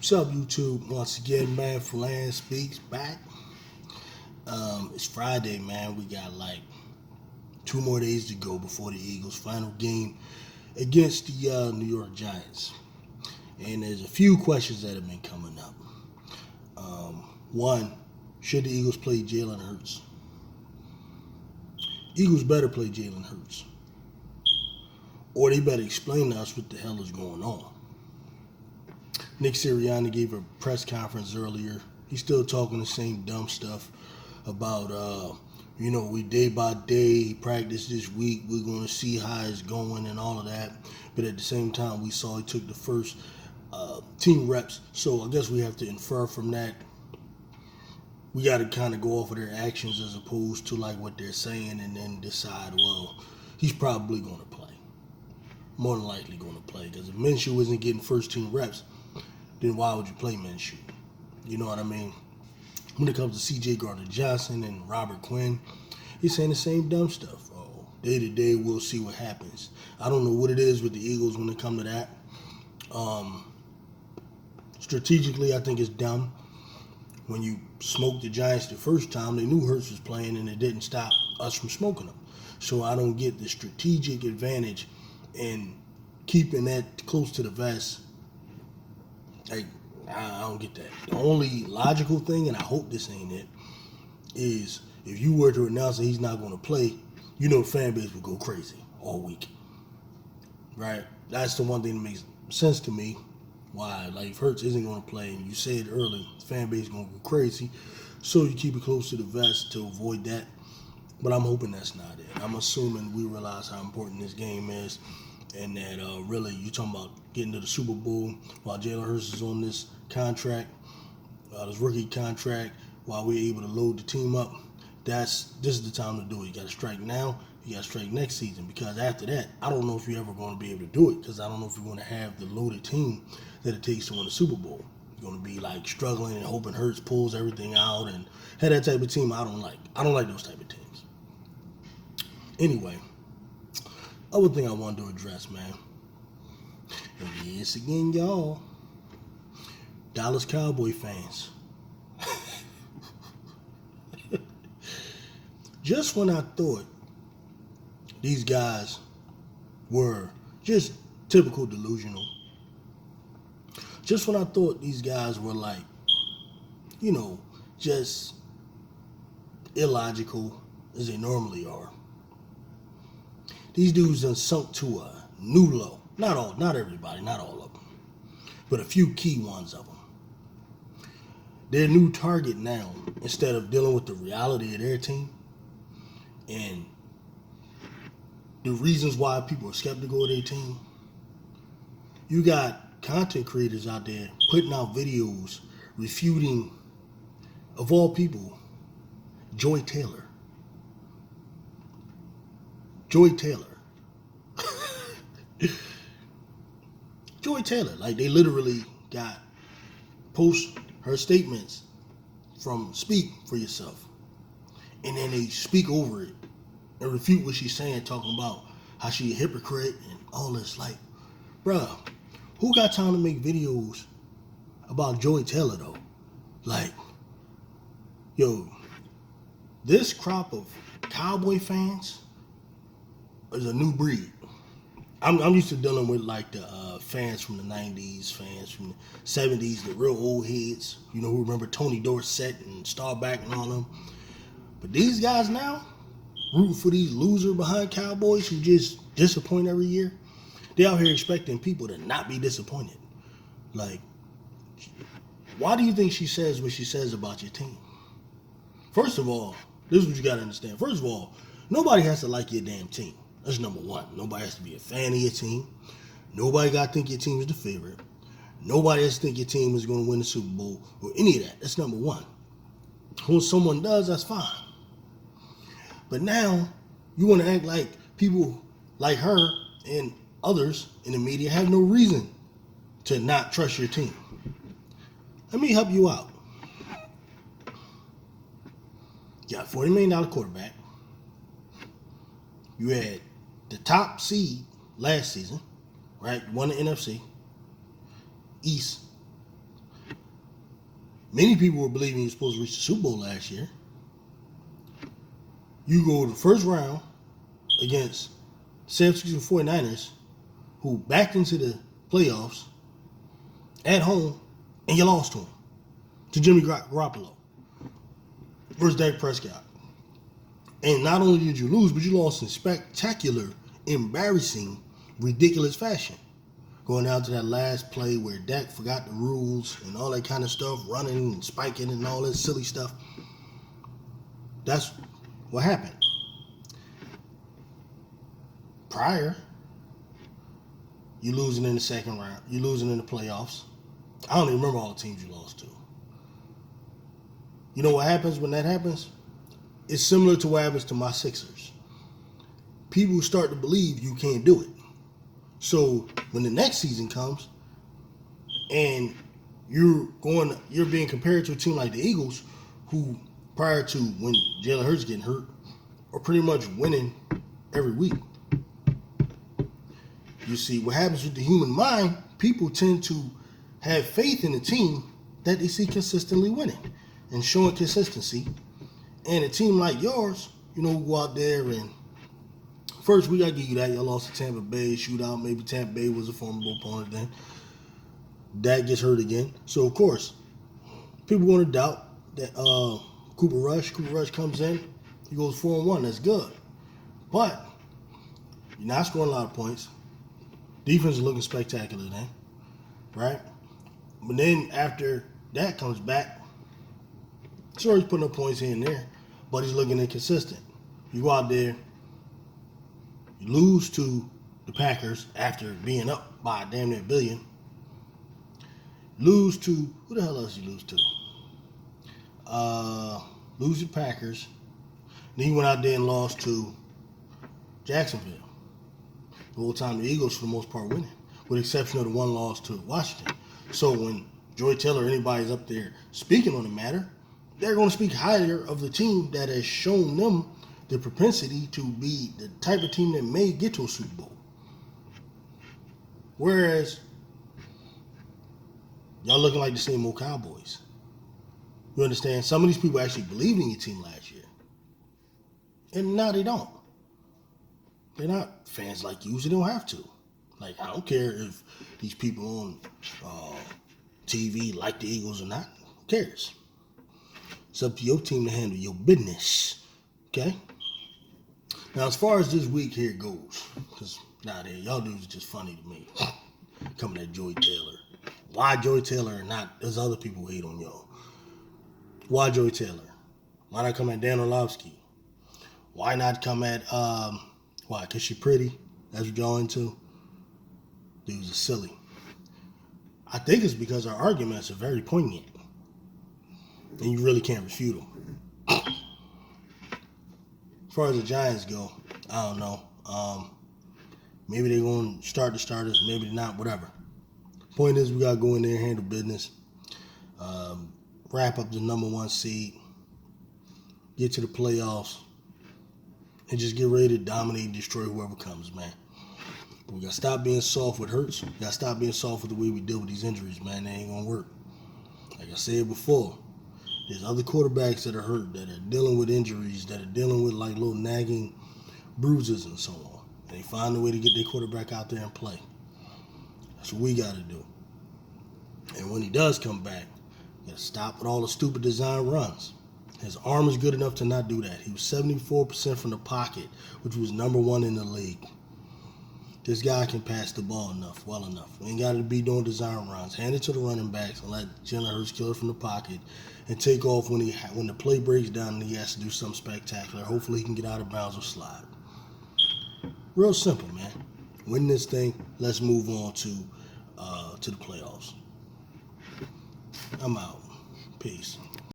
What's up, YouTube? Once again, man, Flan Speaks back. It's Friday, man. We got like 2 more days to go before the Eagles' final game against the New York Giants. And there's a few questions that have been coming up. One, should the Eagles play Jalen Hurts? Eagles better play Jalen Hurts. Or they better explain to us what the hell is going on. Nick Sirianni gave a press conference earlier. He's still talking the same dumb stuff about, we day by day practice this week. We're going to see how it's going and all of that. But at the same time, we saw he took the first team reps. So I guess we have to infer from that. We got to kind of go off of their actions as opposed to like what they're saying and then decide, well, he's probably going to play. More than likely going to play. Because if Minshew isn't getting first team reps, then why would you play Minshew? You know what I mean? When it comes to C.J. Gardner-Johnson and Robert Quinn, he's saying the same dumb stuff. Oh, day to day, we'll see what happens. I don't know what it is with the Eagles when it comes to that. Strategically, I think it's dumb. When you smoked the Giants the first time, they knew Hurts was playing, and it didn't stop us from smoking them. So I don't get the strategic advantage in keeping that close to the vest. Like, I don't get that. The only logical thing, and I hope this ain't it, is if you were to announce that he's not going to play, the fan base would go crazy all week. Right? That's the one thing that makes sense to me. Why? Like, if Hurts isn't going to play, and you said early, the fan base is going to go crazy, so you keep it close to the vest to avoid that. But I'm hoping that's not it. I'm assuming we realize how important this game is, and that really, you're talking about getting to the Super Bowl while Jalen Hurts is on this contract, this rookie contract, while we're able to load the team up. This is the time to do it. You got to strike now. You got to strike next season, because after that, I don't know if you're ever going to be able to do it, because I don't know if you're going to have the loaded team that it takes to win the Super Bowl. You're going to be like struggling and hoping Hurts pulls everything out and have that type of team. I don't like those type of teams. Anyway, other thing I wanted to address, man. And yes, again, y'all, Dallas Cowboy fans. Just when I thought these guys were just typical delusional, just when I thought these guys were like, just illogical as they normally are, these dudes done sunk to a new low. Not everybody, not all of them, but a few key ones of them. Their new target now, instead of dealing with the reality of their team and the reasons why people are skeptical of their team, you got content creators out there putting out videos refuting, of all people, Joy Taylor. Joy Taylor. Joy Taylor. Like, they literally post her statements from Speak for Yourself. And then they speak over it and refute what she's saying, talking about how she a hypocrite and all this. Like, bruh, who got time to make videos about Joy Taylor, though? Like, yo, this crop of Cowboy fans is a new breed. I'm used to dealing with like the fans from the 90s, fans from the 70s, the real old heads, who remember Tony Dorsett and Starback and all them. But these guys now, rooting for these loser behind Cowboys who just disappoint every year, they out here expecting people to not be disappointed. Like, why do you think she says what she says about your team? First of all, this is what you got to understand. First of all, nobody has to like your damn team. That's number one. Nobody has to be a fan of your team. Nobody got to think your team is the favorite. Nobody has to think your team is going to win the Super Bowl or any of that. That's number one. When someone does, that's fine. But now, you want to act like people like her and others in the media have no reason to not trust your team. Let me help you out. You got a $40 million quarterback. You had the top seed last season, right? Won the NFC East. Many people were believing he was supposed to reach the Super Bowl last year. You go to the first round against San Francisco 49ers, who backed into the playoffs at home, and you lost to Jimmy Garoppolo versus Dak Prescott. And not only did you lose, but you lost in spectacular, embarrassing, ridiculous fashion. Going down to that last play where Dak forgot the rules and all that kind of stuff, running and spiking and all that silly stuff. That's what happened. Prior, you losing in the second round. You losing in the playoffs. I don't even remember all the teams you lost to. You know what happens when that happens? It's similar to what happens to my Sixers. People start to believe you can't do it. So when the next season comes and you're being compared to a team like the Eagles, who prior to when Jalen Hurts getting hurt, are pretty much winning every week. You see, what happens with the human mind, people tend to have faith in the team that they see consistently winning and showing consistency. And a team like yours, go out there and first we gotta give you that. Y'all lost to Tampa Bay shootout. Maybe Tampa Bay was a formidable opponent then. Dak gets hurt again. So of course, people going to doubt that Cooper Rush comes in, he goes 4-1. That's good. But you're not scoring a lot of points. Defense is looking spectacular then, right? But then after that comes back, sure, he's putting up points here and there, but he's looking inconsistent. You go out there, you lose to the Packers after being up by a damn near $1 billion. Lose to, who the hell else you lose to? Lose to Packers. Then you went out there and lost to Jacksonville. The whole time the Eagles, for the most part, winning, with the exception of the one loss to Washington. So when Joy Taylor or anybody's up there speaking on the matter, they're going to speak higher of the team that has shown them the propensity to be the type of team that may get to a Super Bowl. Whereas, y'all looking like the same old Cowboys. You understand? Some of these people actually believed in your team last year. And now they don't. They're not fans like you, so they don't have to. Like, I don't care if these people on TV like the Eagles or not. Who cares? It's up to your team to handle your business. Okay? Now, as far as this week here goes, because y'all dudes are just funny to me. Coming at Joy Taylor. Why Joy Taylor and not, there's other people who hate on y'all. Why Joy Taylor? Why not come at Dan Orlovsky? Why not come at, why? Because she pretty? That's what y'all into? Dudes are silly. I think it's because our arguments are very poignant. And you really can't refute them. As far as the Giants go, I don't know. Maybe they're going to start the starters, maybe they're not, whatever. Point is, we got to go in there and handle business. Wrap up the number 1 seed. Get to the playoffs. And just get ready to dominate and destroy whoever comes, man. But we got to stop being soft with Hurts. We got to stop being soft with the way we deal with these injuries, man. They ain't going to work. Like I said before, there's other quarterbacks that are hurt, that are dealing with injuries, that are dealing with like little nagging bruises and so on. And they find a way to get their quarterback out there and play. That's what we got to do. And when he does come back, you got to stop with all the stupid design runs. His arm is good enough to not do that. He was 74% from the pocket, which was number 1 in the league. This guy can pass the ball well enough. We ain't got to be doing design runs. Hand it to the running backs and let Jalen Hurts kill it from the pocket and take off when the play breaks down and he has to do something spectacular. Hopefully he can get out of bounds or slide. Real simple, man. Win this thing. Let's move on to the playoffs. I'm out. Peace.